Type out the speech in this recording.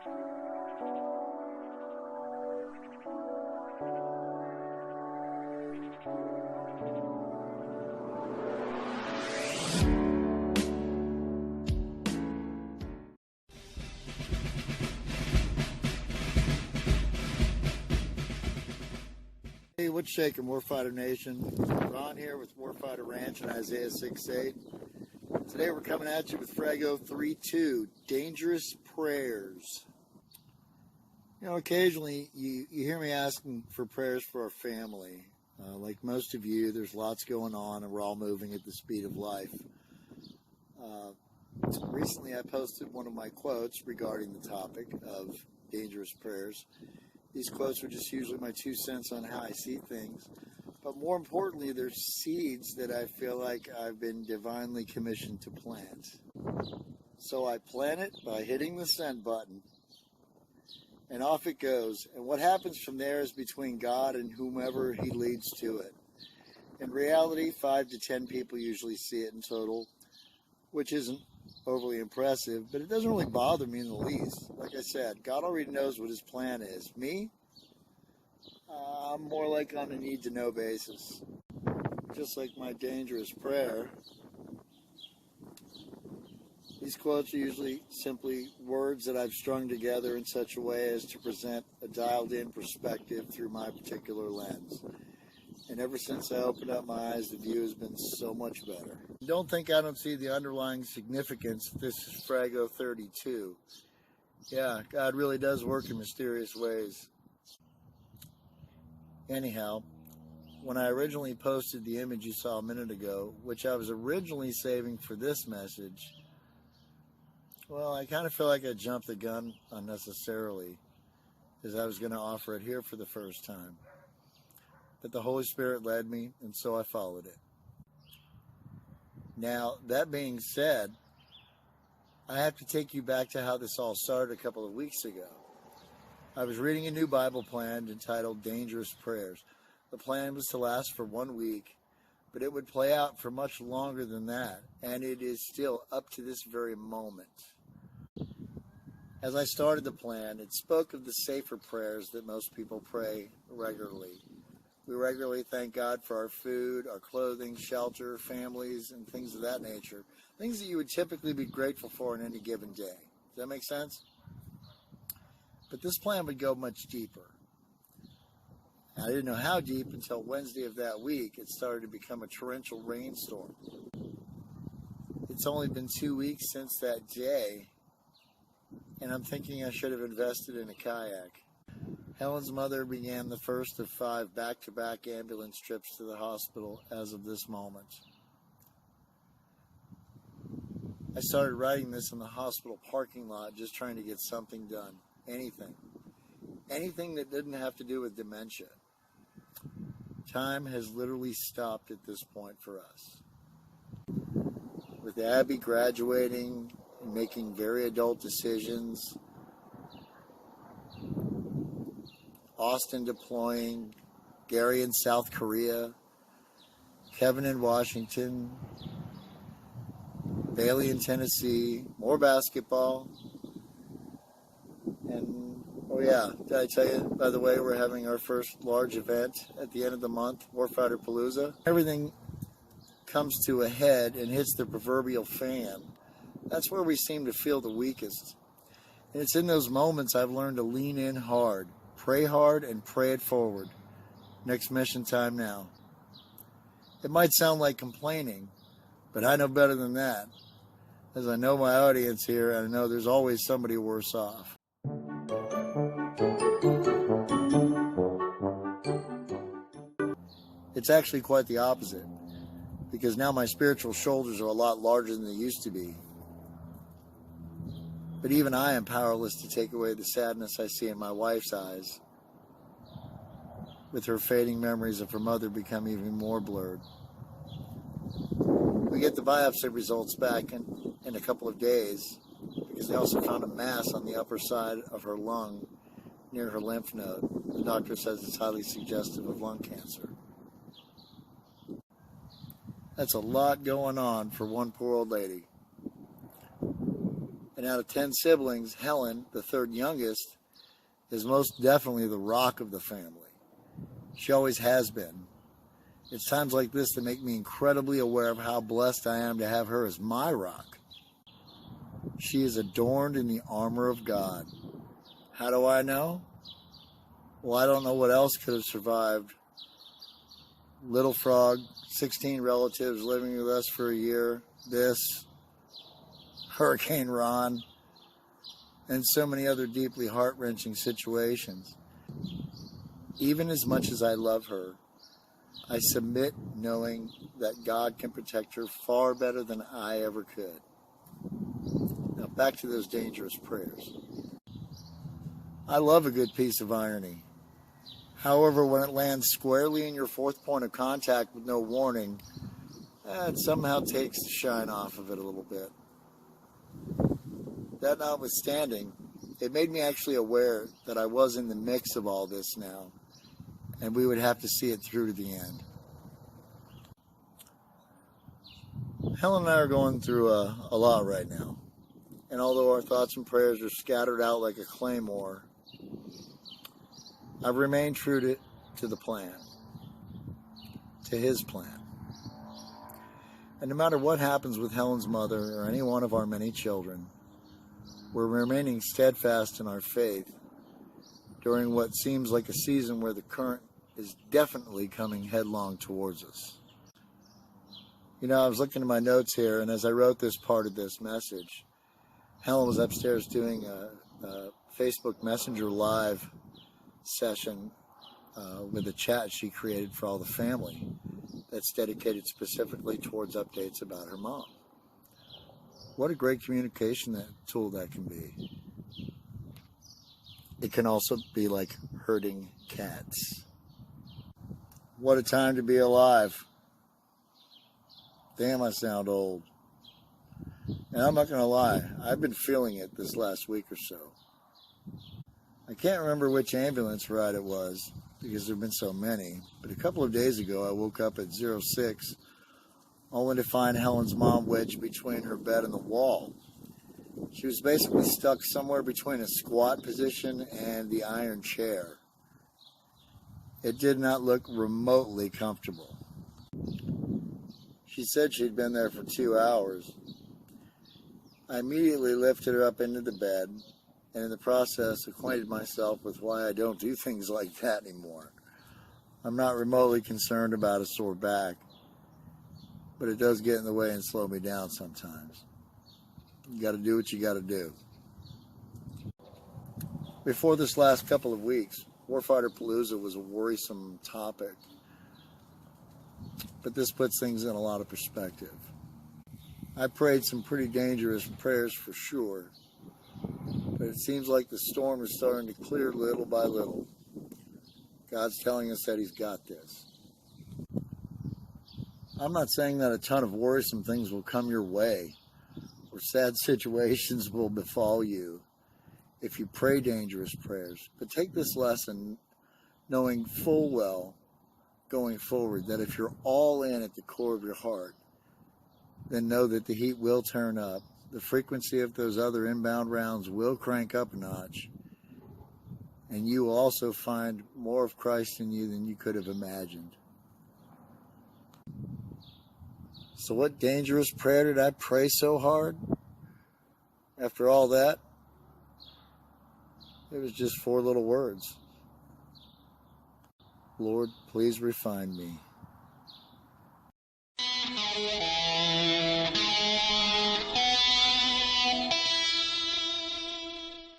Hey, what's shaking, Warfighter Nation? Ron here with Warfighter Ranch and Isaiah 6:8. Today we're coming at you with FRAGO 3:2, Dangerous Prayers. You know, occasionally you hear me asking for prayers for our family. Like most of you, there's lots going on and we're all moving at the speed of life. Recently I posted one of my quotes regarding the topic of dangerous prayers. These quotes are just usually my 2 cents on how I see things. But more importantly, they're seeds that I feel like I've been divinely commissioned to plant. So I plant it by hitting the send button, and off it goes. And what happens from there is between God and whomever He leads to it. In reality, 5 to 10 people usually see it in total, which isn't overly impressive, but it doesn't really bother me in the least. Like I said, God already knows what His plan is. Me, I'm more like on a need-to-know basis. Just like my dangerous prayer, these quotes are usually simply words that I've strung together in such a way as to present a dialed-in perspective through my particular lens. And ever since I opened up my eyes, the view has been so much better. Don't think I don't see the underlying significance. This is FRAGO 32. Yeah, God really does work in mysterious ways. Anyhow, when I originally posted the image you saw a minute ago, which I was originally saving for this message, well, I kind of feel like I jumped the gun unnecessarily, as I was going to offer it here for the first time. But the Holy Spirit led me, and so I followed it. Now, that being said, I have to take you back to how this all started a couple of weeks ago. I was reading a new Bible plan entitled Dangerous Prayers. The plan was to last for 1 week, but it would play out for much longer than that, and it is still up to this very moment. As I started the plan, it spoke of the safer prayers that most people pray regularly. We regularly thank God for our food, our clothing, shelter, families, and things of that nature. Things that you would typically be grateful for on any given day. Does that make sense? But this plan would go much deeper. I didn't know how deep until Wednesday of that week. It started to become a torrential rainstorm. It's only been 2 weeks since that day, and I'm thinking I should have invested in a kayak. Helen's mother began the first of 5 back-to-back ambulance trips to the hospital as of this moment. I started writing this in the hospital parking lot, just trying to get something done. Anything. Anything that didn't have to do with dementia. Time has literally stopped at this point for us. With Abby graduating and making very adult decisions, Austin deploying, Gary in South Korea, Kevin in Washington, Bailey in Tennessee, more basketball, and, oh yeah, did I tell you, by the way, we're having our first large event at the end of the month, Warfighter Palooza. Everything comes to a head and hits the proverbial fan. That's where we seem to feel the weakest. And it's in those moments I've learned to lean in hard. Pray hard and pray it forward. Next mission time now. It might sound like complaining, but I know better than that, as I know my audience here, and I know there's always somebody worse off. It's actually quite the opposite, because now my spiritual shoulders are a lot larger than they used to be. But even I am powerless to take away the sadness I see in my wife's eyes, with her fading memories of her mother become even more blurred. We get the biopsy results back in a couple of days, because they also found a mass on the upper side of her lung near her lymph node. The doctor says it's highly suggestive of lung cancer. That's a lot going on for one poor old lady. And out of 10 siblings, Helen, the third youngest, is most definitely the rock of the family. She always has been. It's times like this that make me incredibly aware of how blessed I am to have her as my rock. She is adorned in the armor of God. How do I know? Well, I don't know what else could have survived. Little Frog, 16 relatives living with us for a year, this, Hurricane Ron, and so many other deeply heart-wrenching situations. Even as much as I love her, I submit knowing that God can protect her far better than I ever could. Now back to those dangerous prayers. I love a good piece of irony. However, when it lands squarely in your fourth point of contact with no warning, it somehow takes the shine off of it a little bit. That notwithstanding, it made me actually aware that I was in the mix of all this now, and we would have to see it through to the end. Helen and I are going through a lot right now, and although our thoughts and prayers are scattered out like a claymore, I've remained true to the plan, to his plan. And no matter what happens with Helen's mother or any one of our many children, we're remaining steadfast in our faith during what seems like a season where the current is definitely coming headlong towards us. You know, I was looking at my notes here, and as I wrote this part of this message, Helen was upstairs doing a Facebook Messenger Live session with a chat she created for all the family that's dedicated specifically towards updates about her mom. What a great communication tool that can be. It can also be like herding cats. What a time to be alive. Damn, I sound old. And I'm not going to lie, I've been feeling it this last week or so. I can't remember which ambulance ride it was, because there have been so many, but a couple of days ago I woke up at 06, only to find Helen's mom wedged between her bed and the wall. She was basically stuck somewhere between a squat position and the iron chair. It did not look remotely comfortable. She said she'd been there for 2 hours. I immediately lifted her up into the bed, and in the process acquainted myself with why I don't do things like that anymore. I'm not remotely concerned about a sore back, but it does get in the way and slow me down sometimes. You got to do what you got to do. Before this last couple of weeks, Warfighter Palooza was a worrisome topic, but this puts things in a lot of perspective. I prayed some pretty dangerous prayers for sure, but it seems like the storm is starting to clear little by little. God's telling us that He's got this. I'm not saying that a ton of worrisome things will come your way or sad situations will befall you if you pray dangerous prayers, but take this lesson knowing full well going forward that if you're all in at the core of your heart, then know that the heat will turn up. The frequency of those other inbound rounds will crank up a notch, and you will also find more of Christ in you than you could have imagined. So what dangerous prayer did I pray so hard? After all that, it was just 4 little words. Lord, please refine me.